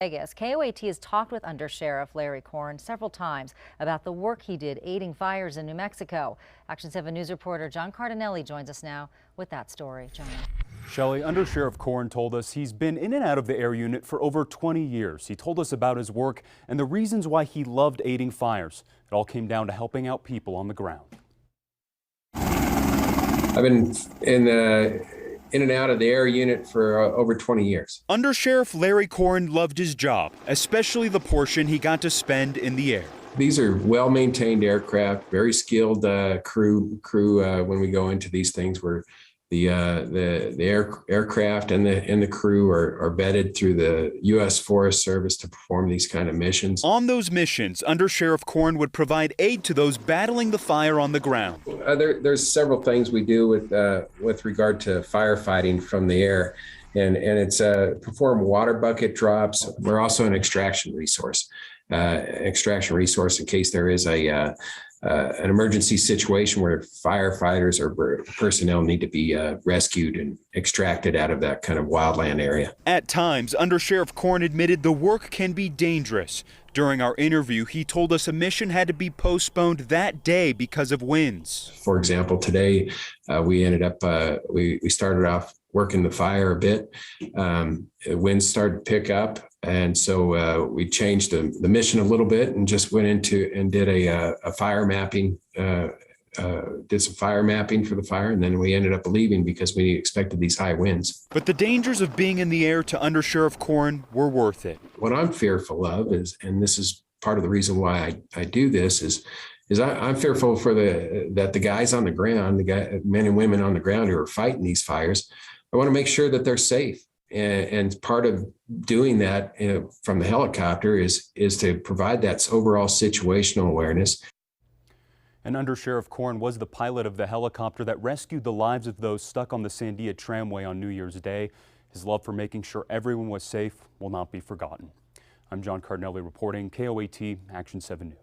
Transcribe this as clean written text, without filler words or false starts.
Vegas. KOAT has talked with Undersheriff Larry Corn several times about the work he did aiding fires in New Mexico. Action 7 News reporter John Cardinelli joins us now with that story. John. Shelley, Undersheriff Corn told us he's been in and out of the air unit for over 20 years. He told us about his work and the reasons why he loved aiding fires. It all came down to helping out people on the ground. I've been in and out of the air unit for over 20 years. Undersheriff Larry Corn loved his job, especially the portion he got to spend in the air. These are well-maintained aircraft, very skilled crew. When we go into these things, where the aircraft and the crew are vetted through the U.S. Forest Service to perform these kind of missions. On those missions, Undersheriff Corn would provide aid to those battling the fire on the ground. There's several things we do with regard to firefighting from the air, and it's perform water bucket drops. We're also an extraction resource in case there is an emergency situation where firefighters or personnel need to be rescued and extracted out of that kind of wildland area. At times, Undersheriff Corn admitted the work can be dangerous. During our interview, he told us a mission had to be postponed that day because of winds. For example, today we ended up, we started off working the fire a bit. Winds started to pick up. And so we changed the mission a little bit and just went into and did a fire mapping, did some fire mapping for the fire. And then we ended up leaving because we expected these high winds. But the dangers of being in the air to Undersheriff Corn were worth it. What I'm fearful of is, and this is part of the reason why I do this, is I'm fearful for that the guys on the ground, men and women on the ground who are fighting these fires, I want to make sure that they're safe. And part of doing that from the helicopter is to provide that overall situational awareness. And Undersheriff Corn was the pilot of the helicopter that rescued the lives of those stuck on the Sandia tramway on New Year's Day. His love for making sure everyone was safe will not be forgotten. I'm John Cardinelli reporting, KOAT Action 7 News.